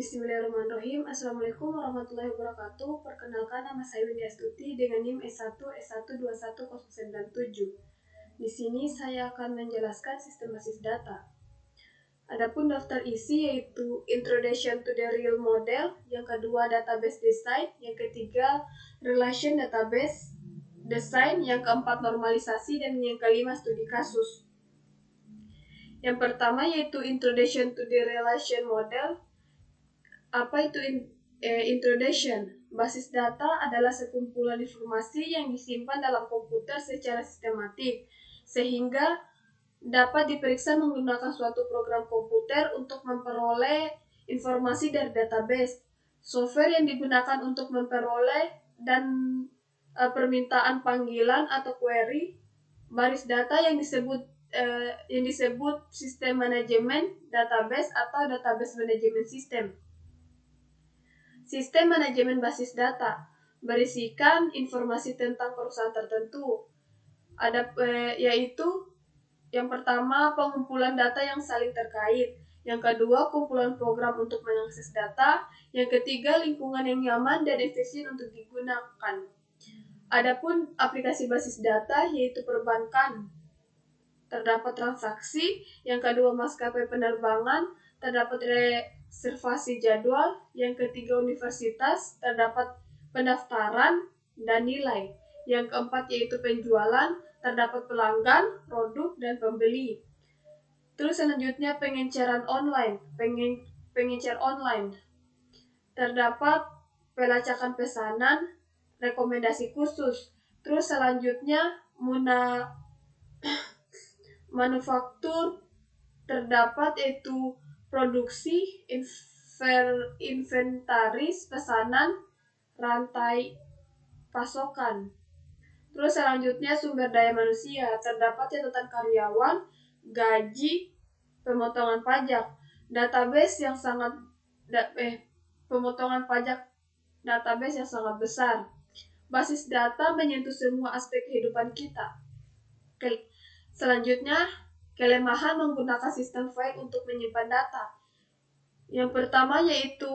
Bismillahirrahmanirrahim. Assalamualaikum warahmatullahi wabarakatuh. Perkenalkan, nama saya Windy Astuti dengan NIM S1S1210097. Di sini saya akan menjelaskan sistem basis data. Adapun daftar isi yaitu Introduction to the Real Model, yang kedua Database Design, yang ketiga Relation Database Design, yang keempat Normalisasi, dan yang kelima Studi Kasus. Yang pertama yaitu Introduction to the Relation Model. Apa itu introduction? Basis data adalah sekumpulan informasi yang disimpan dalam komputer secara sistematik, sehingga dapat diperiksa menggunakan suatu program komputer untuk memperoleh informasi dari database. Software yang digunakan untuk memperoleh dan permintaan panggilan atau query baris data yang disebut sistem manajemen database atau database management system. Sistem manajemen basis data berisikan informasi tentang perusahaan tertentu. Yaitu yang pertama pengumpulan data yang saling terkait, yang kedua kumpulan program untuk mengakses data, yang ketiga lingkungan yang nyaman dan efisien untuk digunakan. Adapun aplikasi basis data yaitu perbankan, terdapat transaksi, yang kedua maskapai penerbangan, terdapat reservasi jadwal, yang ketiga universitas, terdapat pendaftaran dan nilai, yang keempat yaitu penjualan, terdapat pelanggan, produk, dan pembeli. Terus selanjutnya pengenceran online, pengencer online, terdapat pelacakan pesanan, rekomendasi khusus. Terus selanjutnya manufaktur, terdapat yaitu produksi, inventaris, pesanan, rantai pasokan. Terus selanjutnya sumber daya manusia, terdapat catatan karyawan, gaji, pemotongan pajak, database yang sangat besar. Basis data menyentuh semua aspek kehidupan kita. Selanjutnya, kelemahan menggunakan sistem file untuk menyimpan data. Yang pertama yaitu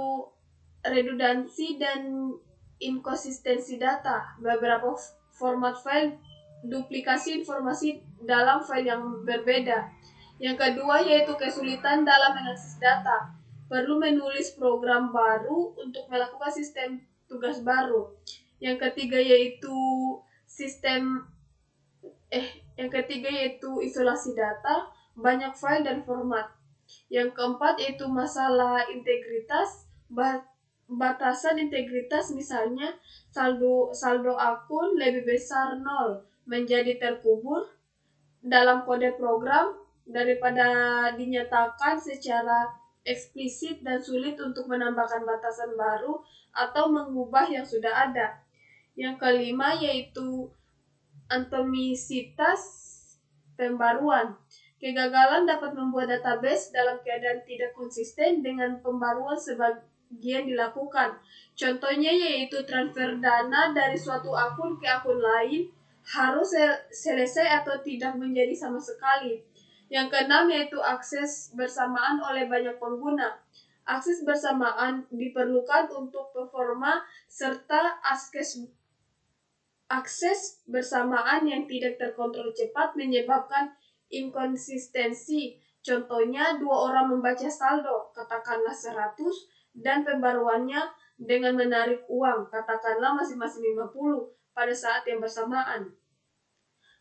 redundansi dan inkonsistensi data. Beberapa format file duplikasi informasi dalam file yang berbeda. Yang kedua yaitu kesulitan dalam mengakses data. Perlu menulis program baru untuk melakukan sistem tugas baru. Yang ketiga yaitu isolasi data, banyak file dan format. Yang keempat yaitu masalah integritas, batasan integritas, misalnya saldo akun lebih besar 0 menjadi terkubur dalam kode program daripada dinyatakan secara eksplisit dan sulit untuk menambahkan batasan baru atau mengubah yang sudah ada. Yang kelima yaitu atomisitas pembaruan. Kegagalan dapat membuat database dalam keadaan tidak konsisten dengan pembaruan sebagian dilakukan. Contohnya yaitu transfer dana dari suatu akun ke akun lain harus selesai atau tidak menjadi sama sekali. Yang keenam yaitu akses bersamaan oleh banyak pengguna. Akses bersamaan diperlukan untuk performa serta akses bersamaan yang tidak terkontrol cepat menyebabkan inkonsistensi. Contohnya, 2 orang membaca saldo, katakanlah 100, dan pembaruannya dengan menarik uang, katakanlah masing-masing 50 pada saat yang bersamaan.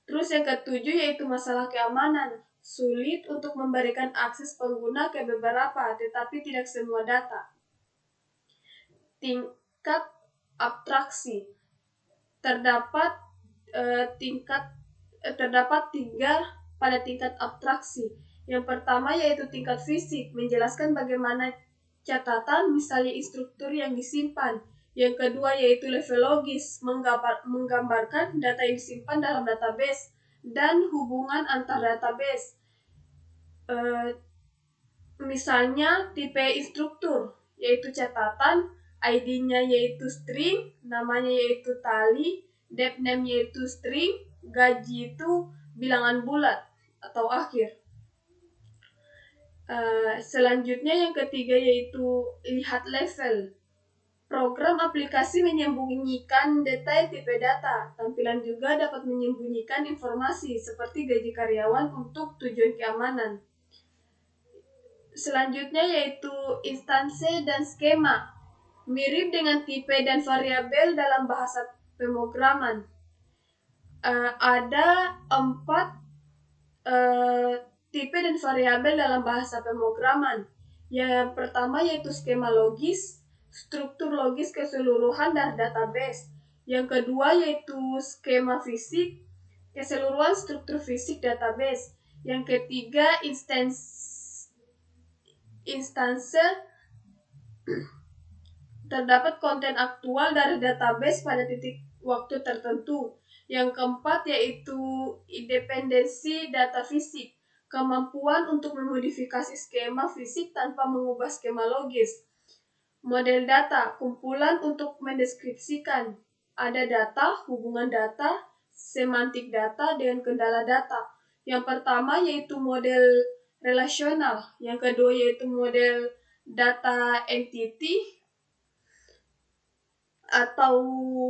Terus yang ketujuh yaitu masalah keamanan. Sulit untuk memberikan akses pengguna ke beberapa, tetapi tidak semua data. Tingkat abstraksi. Terdapat 3 pada tingkat abstraksi. Yang pertama yaitu tingkat fisik, menjelaskan bagaimana catatan, misalnya instruktur yang disimpan. Yang kedua yaitu level logis, menggambarkan data yang disimpan dalam database dan hubungan antar database. Misalnya tipe instruktur, yaitu catatan, ID-nya yaitu string, namanya yaitu tali, dep name yaitu string, gaji itu bilangan bulat atau akhir. Selanjutnya yang ketiga yaitu lihat level. Program aplikasi menyembunyikan detail tipe data. Tampilan juga dapat menyembunyikan informasi seperti gaji karyawan untuk tujuan keamanan. Selanjutnya yaitu instansi dan skema. Mirip dengan tipe dan variabel dalam bahasa pemrograman. Ada 4 tipe dan variabel dalam bahasa pemrograman. Yang pertama yaitu skema logis, struktur logis keseluruhan dari database. Yang kedua yaitu skema fisik, keseluruhan struktur fisik database. Yang ketiga instanse, terdapat konten aktual dari database pada titik waktu tertentu. Yang keempat yaitu independensi data fisik, kemampuan untuk memodifikasi skema fisik tanpa mengubah skema logis. Model data, kumpulan untuk mendeskripsikan ada data, hubungan data, semantik data, dengan kendala data. Yang pertama yaitu model relasional, yang kedua yaitu model data entity, atau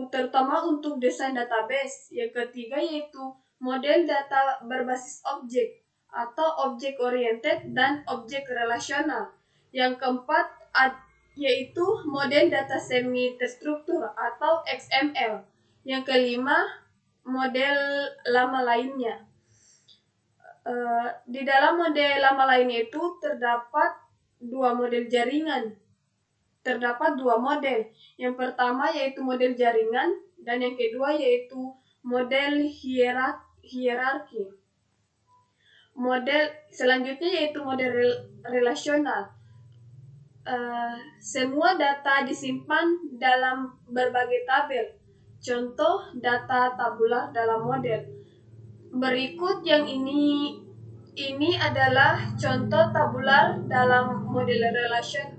terutama untuk desain database. Yang ketiga yaitu model data berbasis objek atau object oriented dan objek relasional. Yang keempat yaitu model data semi terstruktur atau XML. Yang kelima model lama lainnya. Di dalam model lama lainnya itu terdapat dua model jaringan. Terdapat dua model. Yang pertama yaitu model jaringan dan yang kedua yaitu model hierarki. Model selanjutnya yaitu model relasional. Semua data disimpan dalam berbagai tabel. Contoh data tabular dalam model. Berikut yang ini adalah contoh tabular dalam model relasional.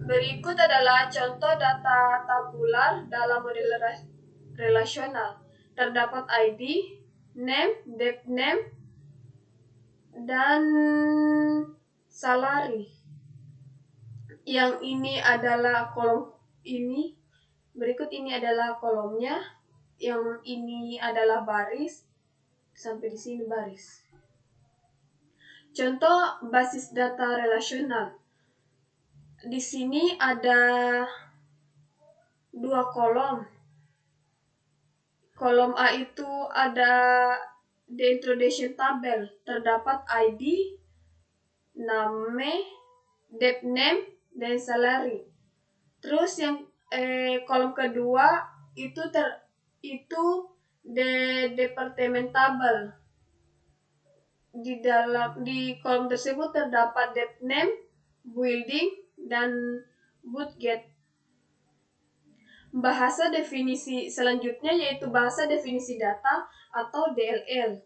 Berikut adalah contoh data tabular dalam model relasional. Terdapat ID, name, depth name, dan salary. Yang ini adalah kolom ini. Berikut ini adalah kolomnya. Yang ini adalah baris. Sampai di sini baris. Contoh basis data relasional. Di sini ada dua kolom. Kolom A itu ada the introduction table. Terdapat ID, name, depth name, dan salary. Terus yang kolom kedua itu the department table. Di kolom tersebut terdapat depth name, building, dan budget. Bahasa definisi selanjutnya yaitu bahasa definisi data atau DLL.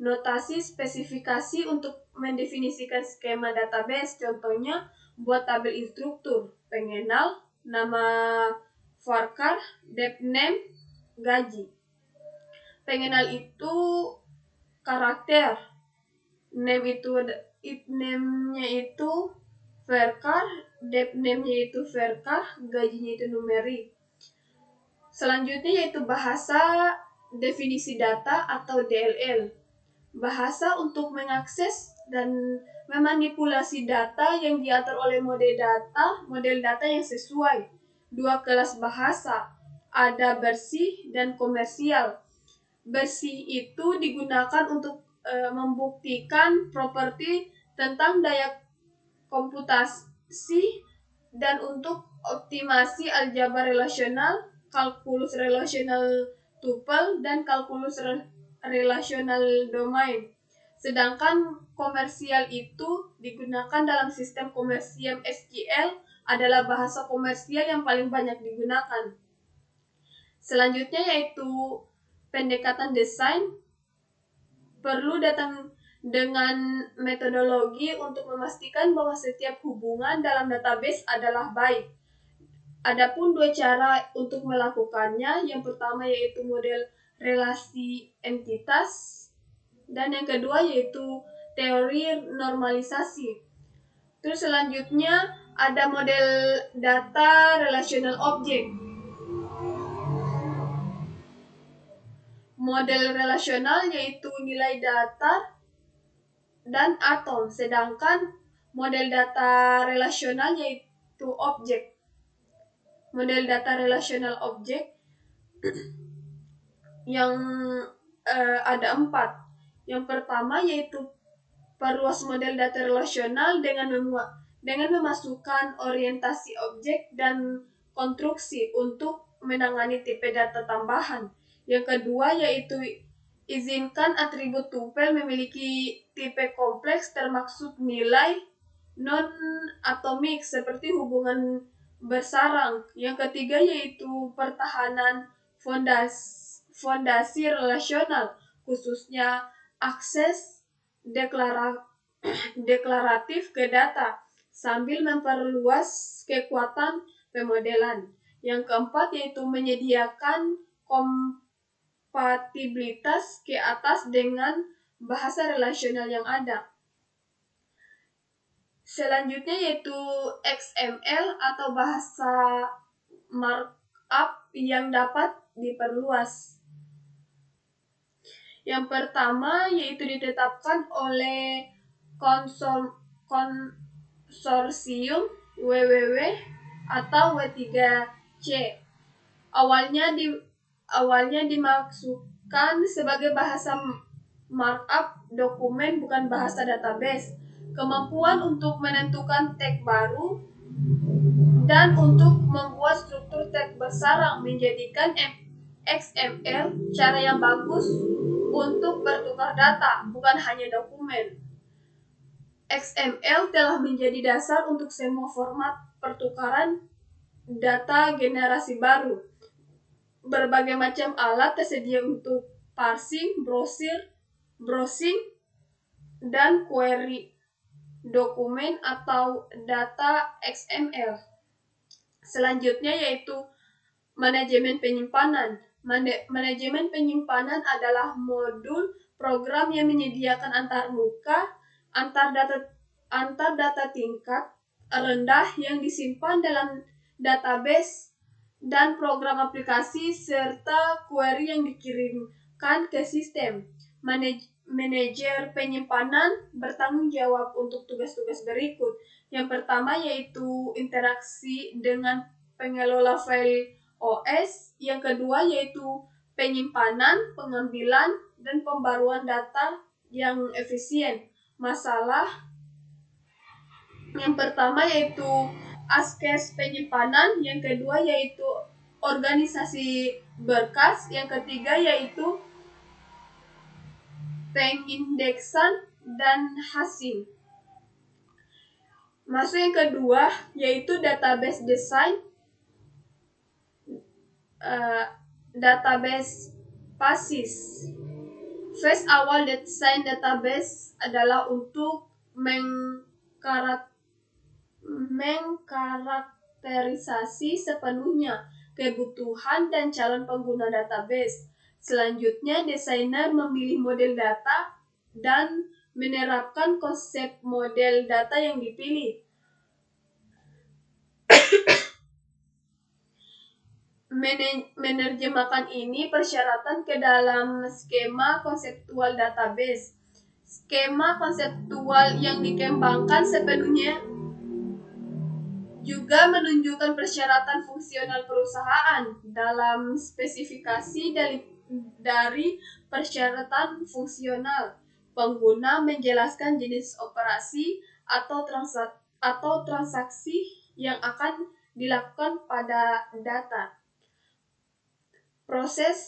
Notasi spesifikasi untuk mendefinisikan skema database, contohnya buat tabel instruktur, pengenal, nama varchar, depth name, gaji. Pengenal itu karakter, name-nya itu varchar, depth name-nya itu varchar, gajinya itu numerik. Selanjutnya yaitu bahasa definisi data atau DLL. Bahasa untuk mengakses dan memanipulasi data yang diatur oleh model data yang sesuai. Dua kelas bahasa, ada bersih dan komersial. Bersih itu digunakan untuk membuktikan properti tentang daya komputasi dan untuk optimasi aljabar relasional, kalkulus relasional tuple, dan kalkulus relasional domain. Sedangkan komersial itu digunakan dalam sistem komersial. SQL adalah bahasa komersial yang paling banyak digunakan. Selanjutnya yaitu pendekatan desain. Perlu datang dengan metodologi untuk memastikan bahwa setiap hubungan dalam database adalah baik. Adapun dua cara untuk melakukannya. Yang pertama yaitu model relasi entitas dan yang kedua yaitu teori normalisasi. Terus selanjutnya ada model data relational object. Model relasional yaitu nilai data dan atom, sedangkan model data relasional yaitu objek. Model data relasional objek yang ada 4. Yang pertama yaitu perluas model data relasional dengan memasukkan orientasi objek dan konstruksi untuk menangani tipe data tambahan. Yang kedua yaitu izinkan atribut tupel memiliki tipe kompleks termasuk nilai non-atomik seperti hubungan bersarang. Yang ketiga yaitu pertahanan fondasi relasional, khususnya akses deklaratif ke data sambil memperluas kekuatan pemodelan. Yang keempat yaitu menyediakan kompatibilitas ke atas dengan bahasa relasional yang ada. Selanjutnya yaitu XML atau bahasa markup yang dapat diperluas. Yang pertama yaitu ditetapkan oleh konsorsium WWW atau W3C. Awalnya dimaksudkan sebagai bahasa markup dokumen, bukan bahasa database. Kemampuan untuk menentukan tag baru dan untuk membuat struktur tag bersarang menjadikan XML cara yang bagus untuk bertukar data, bukan hanya dokumen. XML telah menjadi dasar untuk semua format pertukaran data generasi baru. Berbagai macam alat tersedia untuk parsing, browsing, dan query dokumen atau data XML. Selanjutnya yaitu manajemen penyimpanan. Manajemen penyimpanan adalah modul program yang menyediakan antar data tingkat rendah yang disimpan dalam database dan program aplikasi serta query yang dikirimkan ke sistem. Manajer penyimpanan bertanggung jawab untuk tugas-tugas berikut. Yang pertama yaitu interaksi dengan pengelola file OS. Yang kedua yaitu penyimpanan, pengambilan, dan pembaruan data yang efisien. Masalah yang pertama yaitu akses penyimpanan, yang kedua yaitu organisasi berkas, yang ketiga yaitu pengindeksan dan hashing. Masuk yang kedua yaitu database design, database basis. Phase awal desain database adalah untuk mengkarakterisasi sepenuhnya kebutuhan dan calon pengguna database. Selanjutnya, desainer memilih model data dan menerapkan konsep model data yang dipilih. Menerjemahkan ini persyaratan ke dalam skema konseptual database. Skema konseptual yang dikembangkan sepenuhnya juga menunjukkan persyaratan fungsional perusahaan. Dalam spesifikasi dari persyaratan fungsional, pengguna menjelaskan jenis operasi atau transaksi yang akan dilakukan pada data. Proses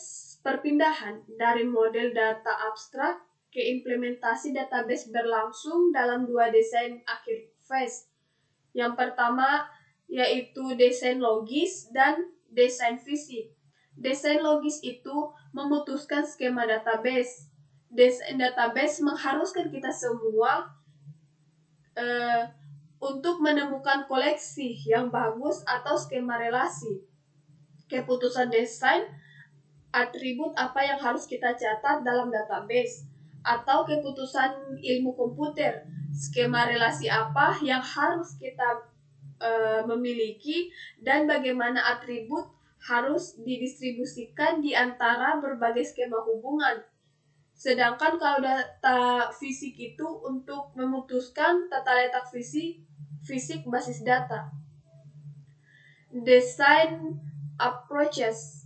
perpindahan dari model data abstrak ke implementasi database berlangsung dalam 2 desain akhir phase. Yang pertama yaitu desain logis dan desain visi. Desain logis itu memutuskan skema database. Desain database mengharuskan kita semua untuk menemukan koleksi yang bagus atau skema relasi. Keputusan desain atribut apa yang harus kita catat dalam database. atau keputusan ilmu komputer. Skema relasi apa yang harus kita memiliki dan bagaimana atribut harus didistribusikan di antara berbagai skema hubungan. Sedangkan kalau data fisik itu untuk memutuskan tata letak fisik basis data. Design approaches.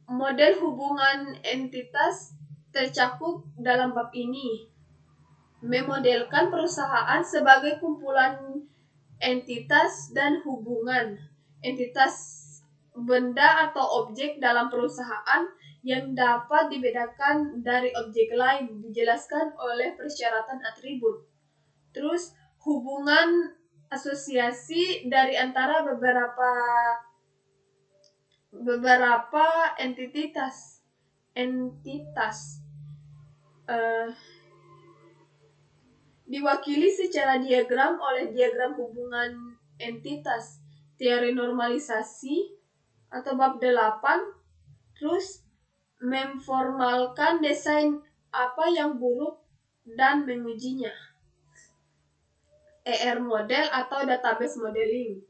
Model hubungan entitas tercakup dalam bab ini. Memodelkan perusahaan sebagai kumpulan entitas dan hubungan. Entitas benda atau objek dalam perusahaan yang dapat dibedakan dari objek lain dijelaskan oleh persyaratan atribut. Terus hubungan asosiasi dari antara beberapa entitas diwakili secara diagram oleh diagram hubungan entitas, teori normalisasi atau bab 8, terus memformalkan desain apa yang buruk dan mengujinya. ER model atau database modeling.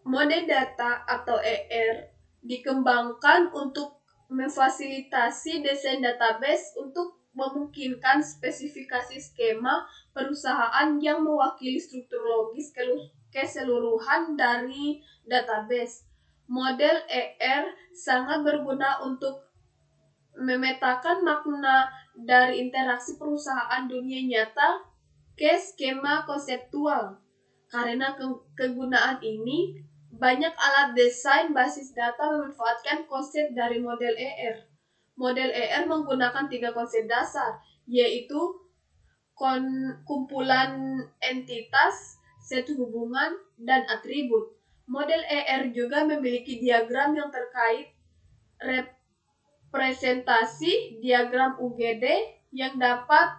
Model data atau ER dikembangkan untuk memfasilitasi desain database untuk memungkinkan spesifikasi skema perusahaan yang mewakili struktur logis keseluruhan dari database. Model ER sangat berguna untuk memetakan makna dari interaksi perusahaan dunia nyata ke skema konseptual. Karena kegunaan ini, banyak alat desain basis data memanfaatkan konsep dari model ER. Model ER menggunakan 3 konsep dasar, yaitu kumpulan entitas, set hubungan, dan atribut. Model ER juga memiliki diagram yang terkait representasi diagram UGD yang dapat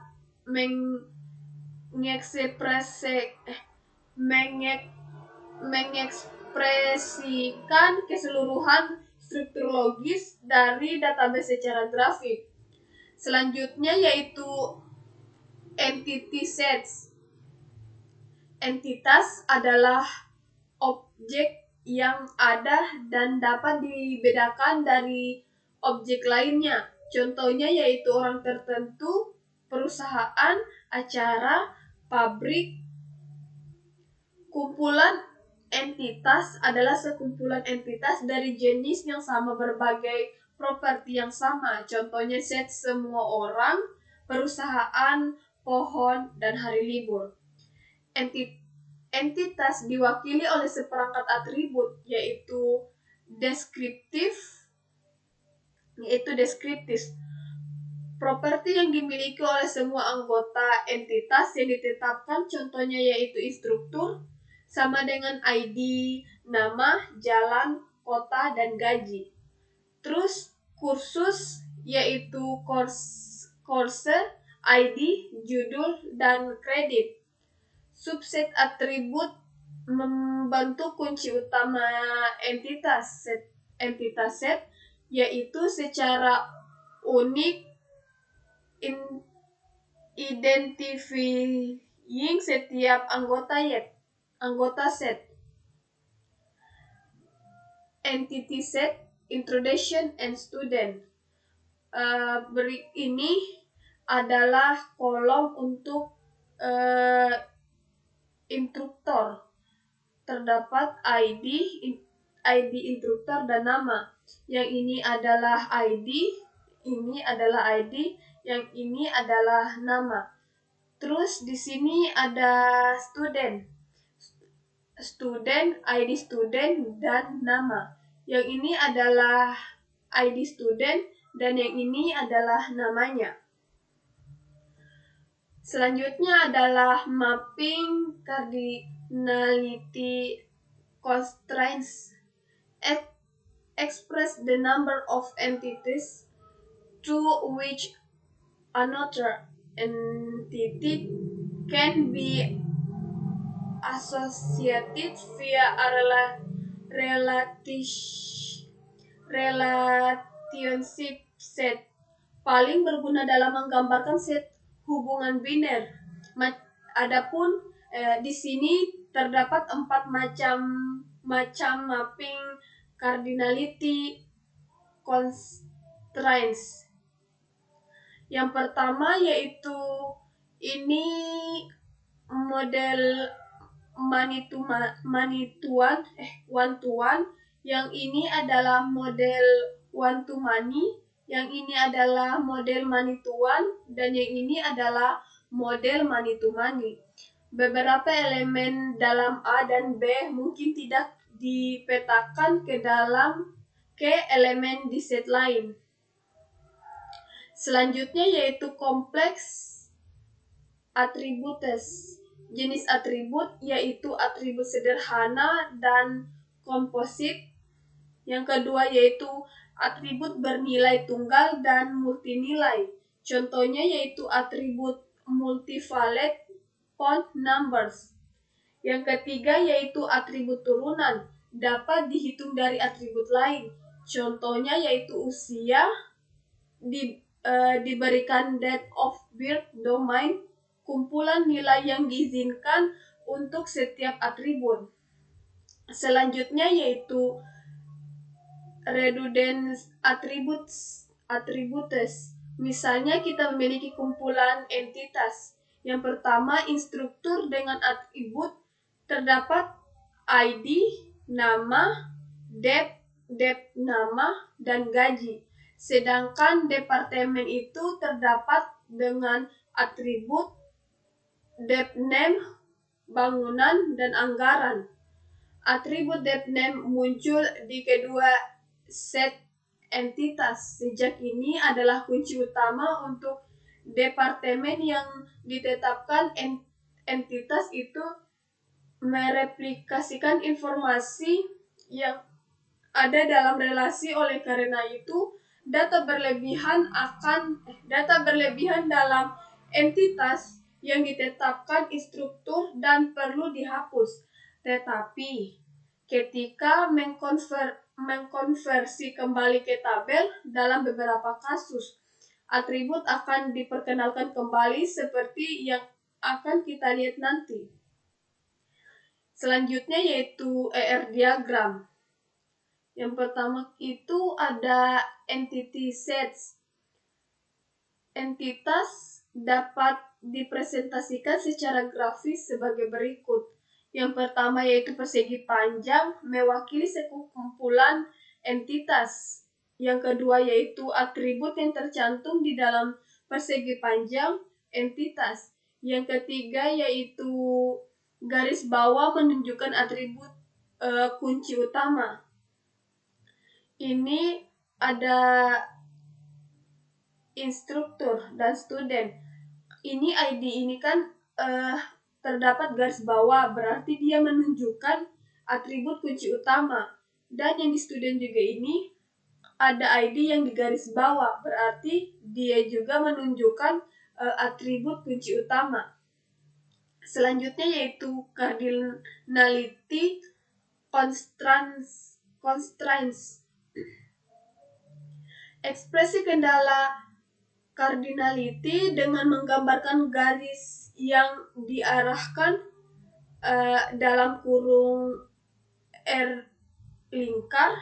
mengekspresikan keseluruhan struktur logis dari database secara grafik. Selanjutnya yaitu entity sets. Entitas adalah objek yang ada dan dapat dibedakan dari objek lainnya. Contohnya yaitu orang tertentu, perusahaan, acara, pabrik. Kumpulan entitas adalah sekumpulan entitas dari jenis yang sama berbagai properti yang sama. Contohnya set semua orang, perusahaan, pohon, dan hari libur. Entitas diwakili oleh seperangkat atribut yaitu deskriptif. Properti yang dimiliki oleh semua anggota entitas yang ditetapkan contohnya yaitu instruktur sama dengan ID, nama, jalan, kota, dan gaji. Terus kursus yaitu course, ID, judul, dan kredit. Subset atribut membantu kunci utama entitas set yaitu secara unik identifying setiap anggota set. Entity set, introduction, and student. Ini adalah kolom untuk instruktur. Terdapat ID instruktur dan nama. Yang ini adalah ID, yang ini adalah nama. Terus di sini ada student, ID student, dan nama. Yang ini adalah ID student, dan yang ini adalah namanya. Selanjutnya adalah mapping cardinality constraints. Express the number of entities to which another entity can be associated via a relativity relationship set paling berguna dalam menggambarkan set hubungan biner. Adapun di sini terdapat 4 macam mapping cardinality constraints. Yang pertama yaitu ini model one to one. Yang ini adalah model one to many. Yang ini adalah model many to one, dan yang ini adalah model many to many. Beberapa elemen dalam A dan B mungkin tidak dipetakan ke elemen di set lain. Selanjutnya yaitu kompleks atributes. Jenis atribut yaitu atribut sederhana dan komposit. Yang kedua yaitu atribut bernilai tunggal dan multinilai. Contohnya yaitu atribut multivalet point numbers. Yang ketiga yaitu atribut turunan, dapat dihitung dari atribut lain. Contohnya yaitu usia diberikan date of birth domain, kumpulan nilai yang diizinkan untuk setiap atribut. Selanjutnya yaitu redundant attributes. Misalnya kita memiliki kumpulan entitas. Yang pertama, instruktur dengan atribut terdapat ID, nama, date nama, dan gaji. Sedangkan departemen itu terdapat dengan atribut date name, bangunan, dan anggaran. Atribut date name muncul di kedua set entitas. Sejak ini adalah kunci utama untuk departemen yang ditetapkan entitas itu mereplikasikan informasi yang ada dalam relasi. Oleh karena itu, data berlebihan dalam entitas yang ditetapkan instruktur dan perlu dihapus. Tetapi ketika mengkonversi kembali ke tabel dalam beberapa kasus, atribut akan diperkenalkan kembali seperti yang akan kita lihat nanti. Selanjutnya yaitu ER diagram. Yang pertama itu ada entity sets. Entitas dapat dipresentasikan secara grafis sebagai berikut. Yang pertama yaitu persegi panjang mewakili sekumpulan entitas. Yang kedua yaitu atribut yang tercantum di dalam persegi panjang entitas. Yang ketiga yaitu garis bawah menunjukkan atribut kunci utama. Ini ada instruktur dan student. Ini ID ini kan terdapat garis bawah, berarti dia menunjukkan atribut kunci utama. Dan yang di student juga ini ada ID yang di garis bawah, berarti dia juga menunjukkan atribut kunci utama. Selanjutnya yaitu cardinality constraints. Ekspresi kendala cardinality dengan menggambarkan garis yang diarahkan dalam kurung R lingkar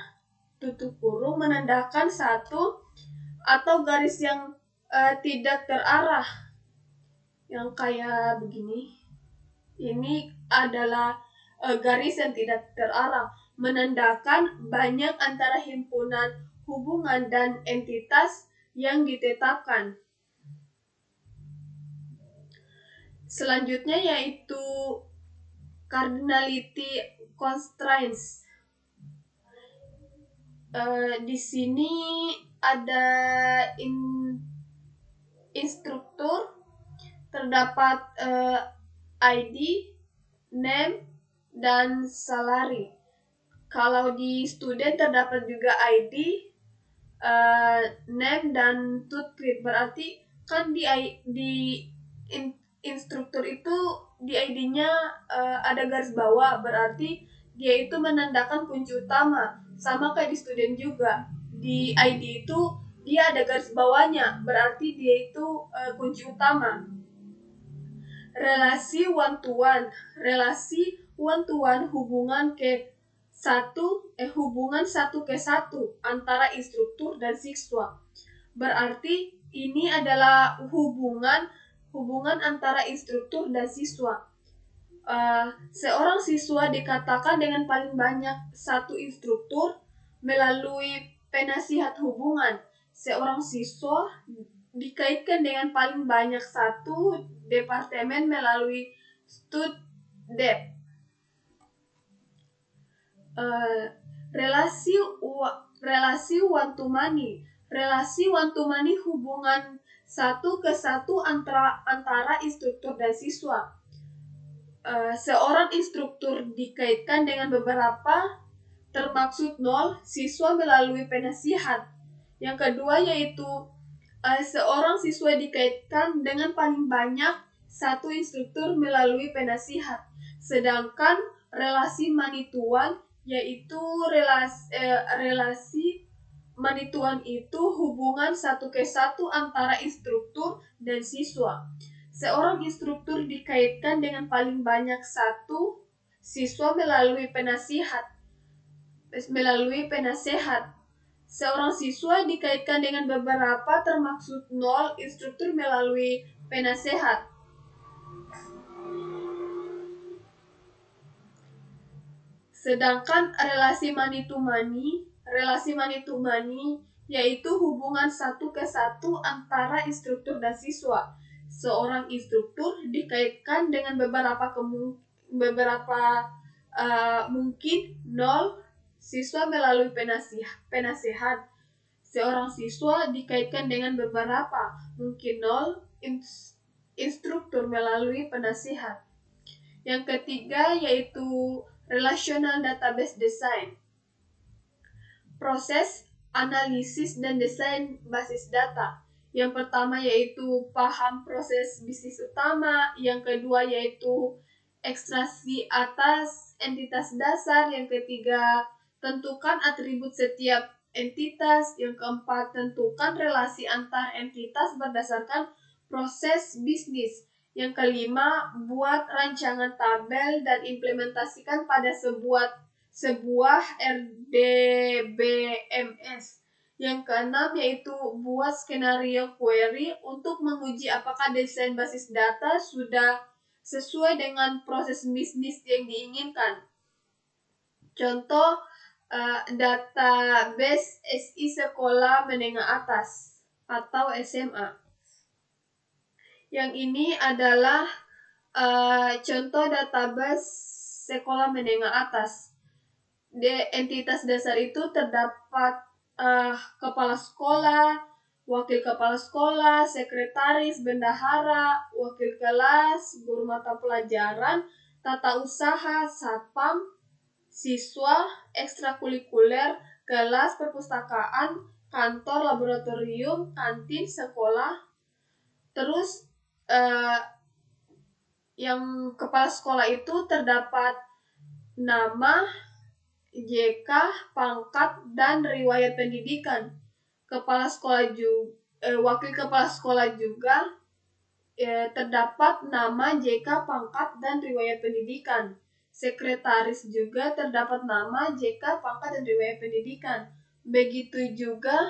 tutup kurung menandakan satu atau garis yang tidak terarah yang kayak begini. Ini adalah garis yang tidak terarah, menandakan banyak antara himpunan hubungan dan entitas yang ditetapkan. Selanjutnya yaitu cardinality constraints. Di sini ada instruktur, terdapat ID, name, dan salary. Kalau di student terdapat juga ID, name, dan tutcrit. Berarti kan di instruktur itu di ID-nya ada garis bawah, berarti dia itu menandakan kunci utama. Sama kayak di student juga. di ID itu dia ada garis bawahnya, berarti dia itu kunci utama. Relasi one to one. Relasi one to one hubungan satu ke satu antara instruktur dan siswa. Berarti ini adalah hubungan antara instruktur dan siswa. Seorang siswa dikatakan dengan paling banyak satu instruktur melalui penasihat hubungan. Seorang siswa dikaitkan dengan paling banyak satu departemen melalui StudDep. Relasi one to many. Relasi one to many hubungan satu ke satu antara instruktur dan siswa. Seorang instruktur dikaitkan dengan beberapa termaksud 0 siswa melalui penasihat. Yang kedua yaitu seorang siswa dikaitkan dengan paling banyak satu instruktur melalui penasihat. Sedangkan relasi manituan yaitu relasi manituan itu hubungan satu ke satu antara instruktur dan siswa. Seorang instruktur dikaitkan dengan paling banyak satu siswa melalui penasehat. Seorang siswa dikaitkan dengan beberapa termaksud 0 instruktur melalui penasehat. Sedangkan relasi many to many yaitu hubungan satu ke satu antara instruktur dan siswa. Seorang instruktur dikaitkan dengan beberapa mungkin 0 siswa melalui penasehat. Seorang siswa dikaitkan dengan beberapa mungkin 0 instruktur melalui penasehat. Yang ketiga yaitu relational database design. Proses analisis dan desain basis data. Yang pertama yaitu paham proses bisnis utama, yang kedua yaitu ekstraksi atas entitas dasar, yang ketiga tentukan atribut setiap entitas, yang keempat tentukan relasi antar entitas berdasarkan proses bisnis, yang kelima buat rancangan tabel dan implementasikan pada sebuah RDBMS. Yang keenam yaitu buat skenario query untuk menguji apakah desain basis data sudah sesuai dengan proses bisnis yang diinginkan. Contoh database SI Sekolah Menengah Atas atau SMA. Yang ini adalah contoh database sekolah menengah atas. Entitas dasar itu terdapat kepala sekolah, wakil kepala sekolah, sekretaris, bendahara, wakil kelas, guru mata pelajaran, tata usaha, satpam, siswa, ekstrakurikuler, kelas, perpustakaan, kantor, laboratorium, kantin, sekolah. Terus yang kepala sekolah itu terdapat nama, JK, pangkat, dan riwayat pendidikan. Kepala sekolah wakil kepala sekolah juga terdapat nama, JK, pangkat, dan riwayat pendidikan. Sekretaris juga terdapat nama, JK, pangkat, dan riwayat pendidikan. Begitu juga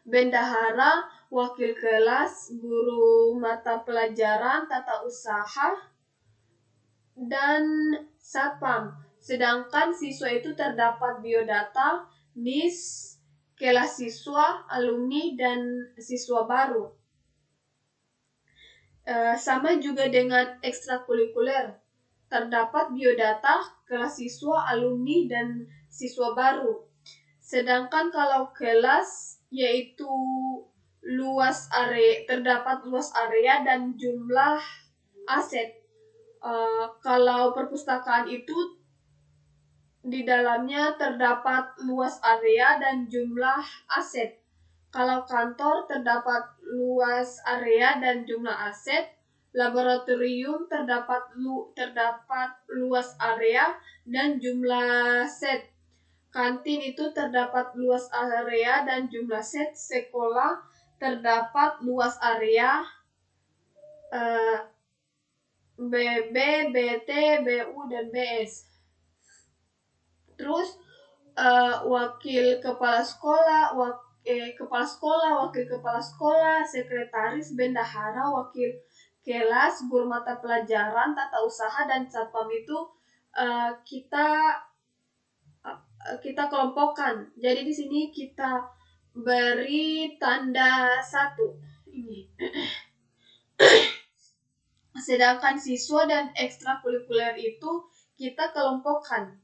bendahara, wakil kelas, guru mata pelajaran, tata usaha, dan satpam. Sedangkan siswa itu terdapat biodata, NIS, kelas siswa, alumni, dan siswa baru. Sama juga dengan ekstrakurikuler. Terdapat biodata, kelas siswa, alumni, dan siswa baru. Sedangkan kalau kelas yaitu terdapat luas area dan jumlah aset. Kalau perpustakaan itu di dalamnya terdapat luas area dan jumlah aset. Kalau kantor terdapat luas area dan jumlah aset. Laboratorium terdapat luas area dan jumlah set. kantin itu terdapat luas area dan jumlah set. Sekolah terdapat luas area BB, BT, BU, dan BS. Terus wakil kepala sekolah, wakil kepala sekolah, sekretaris, bendahara, wakil kelas, guru mata pelajaran, tata usaha, dan satpam itu kita kelompokkan. Jadi di sini kita beri tanda 1 ini. Sedangkan siswa dan ekstrakurikuler itu kita kelompokkan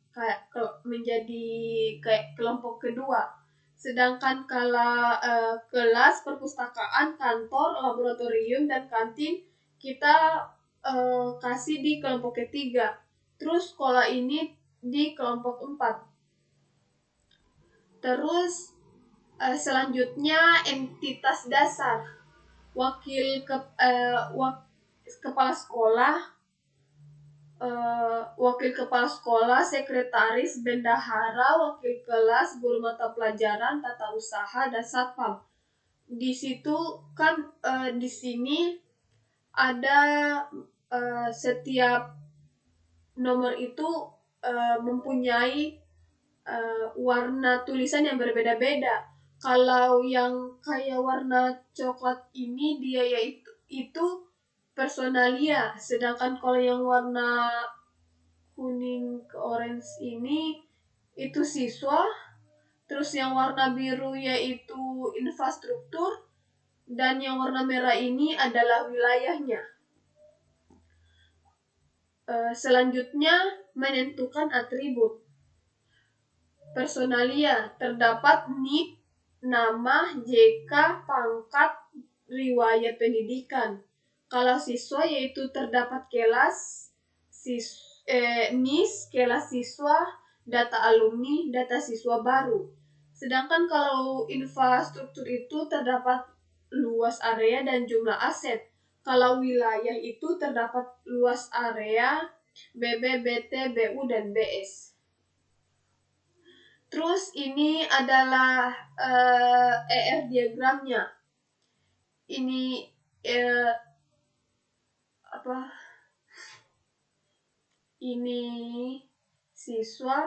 menjadi kayak kelompok kedua. Sedangkan kalau kelas, perpustakaan, kantor, laboratorium, dan kantin kita kasih di kelompok ketiga. Terus sekolah ini di kelompok 4. Terus selanjutnya entitas dasar. Kepala sekolah, wakil kepala sekolah, sekretaris, bendahara, wakil kelas, guru mata pelajaran, tata usaha, dan satpam. Di situ kan di sini ada setiap nomor itu mempunyai warna tulisan yang berbeda-beda. Kalau yang kayak warna coklat ini dia yaitu personalia, sedangkan kalau yang warna kuning ke orange ini itu siswa, terus yang warna biru yaitu infrastruktur, dan yang warna merah ini adalah wilayahnya. Selanjutnya menentukan atribut. Personalia terdapat NIP, nama, JK, pangkat, riwayat pendidikan. Kalau siswa yaitu terdapat kelas, NIS, kelas siswa, data alumni, data siswa baru. Sedangkan kalau infrastruktur itu terdapat luas area dan jumlah aset. Kalau wilayah itu terdapat luas area, BB, BT, BU, dan BS. Terus ini adalah ER diagramnya. Ini ini siswa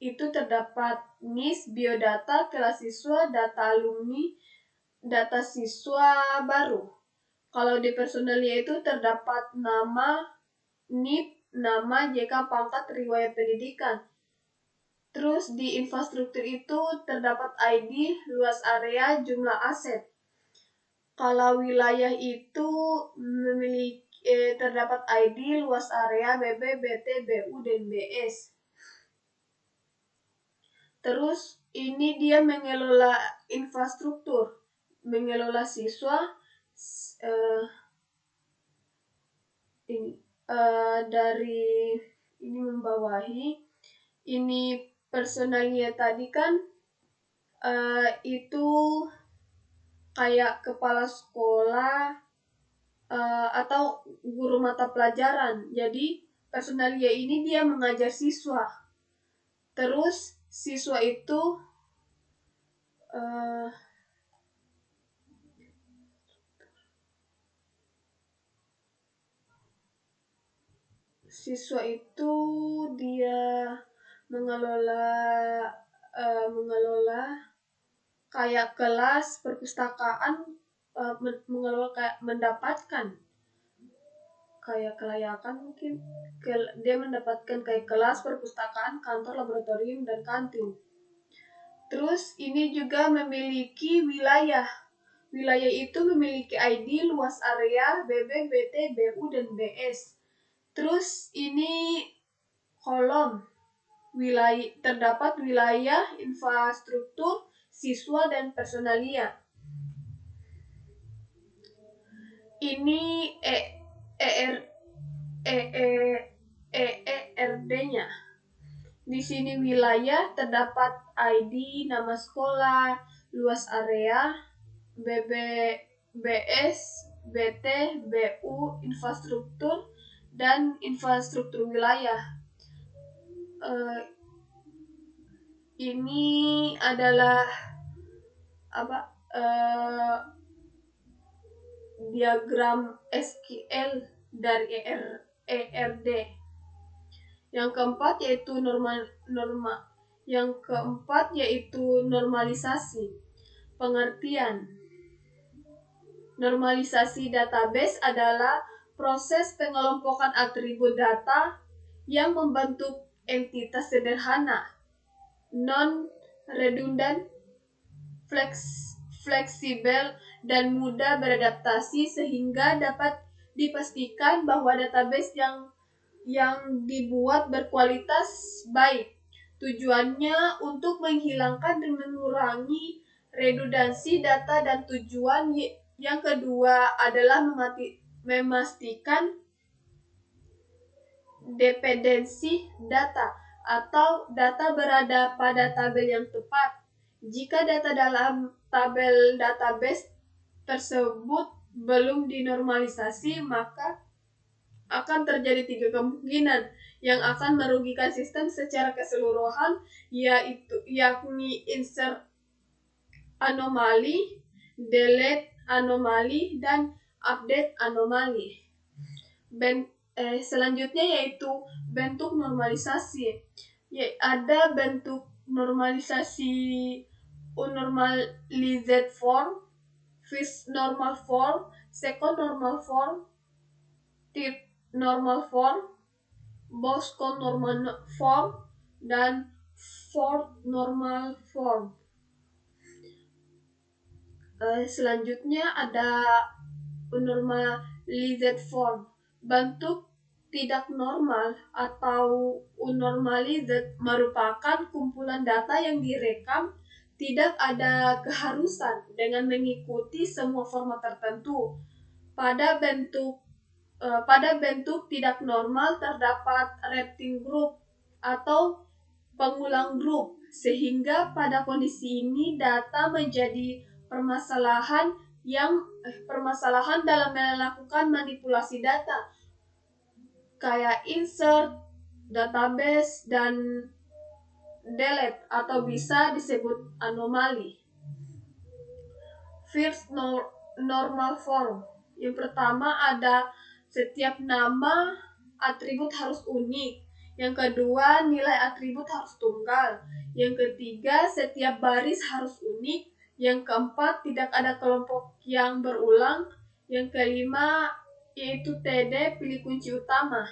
itu terdapat NIS, biodata, kelas siswa, data alumni, data siswa baru. Kalau di personalia itu terdapat nama, NIP, nama, JK, pangkat, riwayat pendidikan. Terus di infrastruktur itu terdapat ID, luas area, jumlah aset. Kalau wilayah itu memiliki terdapat ID, luas area, BB, BT, BU, dan BS. Terus ini dia mengelola infrastruktur, mengelola siswa, dari ini membawahi. Ini personalnya tadi kan itu kayak kepala sekolah atau guru mata pelajaran. Jadi personalia ini dia mengajar siswa. Terus siswa itu dia mengelola kayak kelas, perpustakaan, mengelola kayak mendapatkan kayak kelayakan mungkin. Dia mendapatkan kayak kelas, perpustakaan, kantor, laboratorium, dan kantin. Terus ini juga memiliki wilayah. Wilayah itu memiliki ID, luas area, BB, BT, BU, dan BS. Terus ini kolom. Terdapat wilayah, infrastruktur, siswa, dan personalia. Ini ERD-nya. Di sini wilayah terdapat ID, nama sekolah, luas area, BB, BS, BT, BU, infrastruktur, dan infrastruktur wilayah. ini adalah diagram SQL dari ERD. Yang keempat yaitu normalisasi. Pengertian: normalisasi database adalah proses pengelompokan atribut data yang membentuk entitas sederhana, non-redundant, fleksibel, dan mudah beradaptasi sehingga dapat dipastikan bahwa database yang dibuat berkualitas baik. Tujuannya untuk menghilangkan dan mengurangi redundansi data, dan tujuan yang kedua adalah memastikan dependensi data atau data berada pada tabel yang tepat. Jika data dalam tabel database tersebut belum dinormalisasi, maka akan terjadi 3 kemungkinan yang akan merugikan sistem secara keseluruhan, yakni insert anomali, delete anomali, dan update anomali. Selanjutnya yaitu bentuk normalisasi. Ada bentuk normalisasi unnormalized form, first normal form, second normal form, third normal form, Bosco normal form, dan fourth normal form. Selanjutnya ada unnormalized form. Bentuk tidak normal atau unnormalized merupakan kumpulan data yang direkam tidak ada keharusan dengan mengikuti semua format tertentu. Pada bentuk tidak normal terdapat repeating group atau pengulang grup, sehingga pada kondisi ini data menjadi permasalahan dalam melakukan manipulasi data, kayak insert, database, dan delete, atau bisa disebut anomali. First normal form. Yang pertama ada setiap nama atribut harus unik. Yang kedua, nilai atribut harus tunggal. Yang ketiga, setiap baris harus unik. Yang keempat, tidak ada kelompok yang berulang. Yang kelima, yaitu TD pilih kunci utama.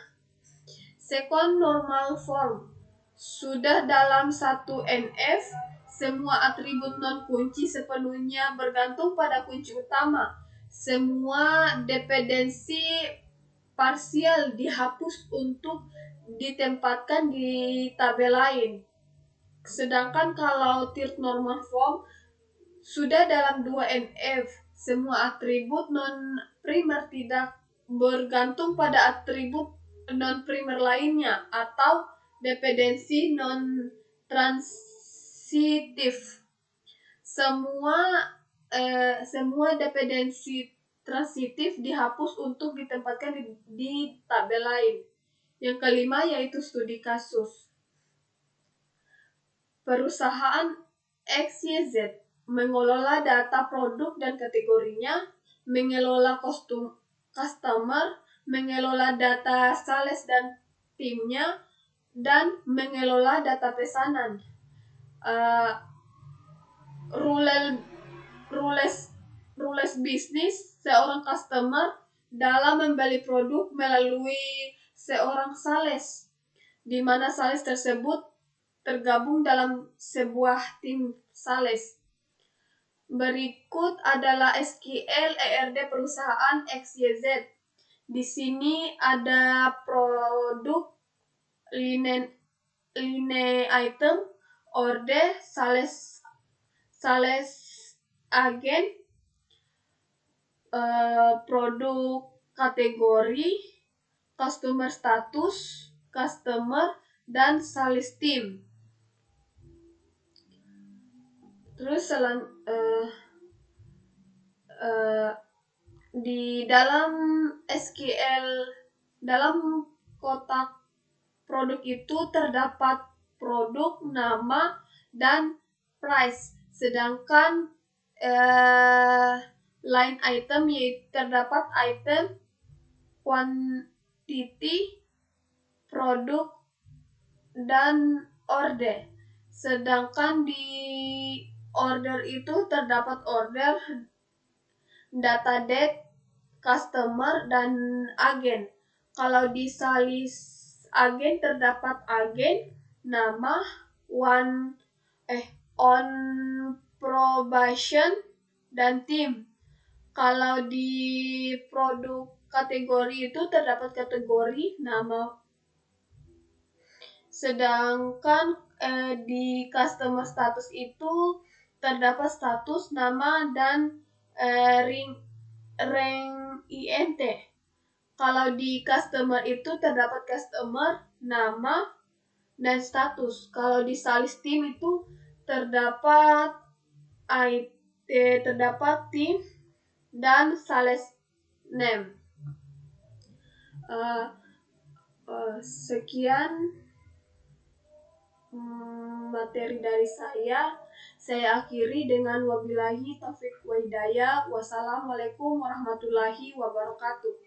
Second normal form. Sudah dalam satu NF, semua atribut non-kunci sepenuhnya bergantung pada kunci utama. Semua dependensi parsial dihapus untuk ditempatkan di tabel lain. Sedangkan kalau third normal form, sudah dalam 2NF, semua atribut non-primer tidak bergantung pada atribut non-primer lainnya, atau dependensi non-transitif. Semua dependensi transitif dihapus untuk ditempatkan di tabel lain. Yang kelima yaitu studi kasus. Perusahaan XYZ mengelola data produk dan kategorinya, mengelola customer, mengelola data sales dan timnya, dan mengelola data pesanan. Rules bisnis seorang customer dalam membeli produk melalui seorang sales, di mana sales tersebut tergabung dalam sebuah tim sales. Berikut adalah SQL ERD perusahaan XYZ. Di sini ada produk, line item, order, sales agen, produk kategori, customer status, customer, dan sales team. Terus di dalam SQL, dalam kotak produk itu terdapat produk, nama, dan price. Sedangkan line item yaitu terdapat item, quantity, produk, dan order. Sedangkan di order itu terdapat order, data date, customer, dan agen. Kalau di salis agen terdapat agen, nama, on probation, dan tim. Kalau di produk kategori itu terdapat kategori, nama. Sedangkan di customer status itu terdapat status, nama, dan rank INT. Kalau di customer itu terdapat customer, nama, dan status. Kalau di salis tim itu terdapat tim dan sales name. Sekian materi dari saya. Saya akhiri dengan wabillahi taufiq wa hidayah. Wassalamualaikum warahmatullahi wabarakatuh.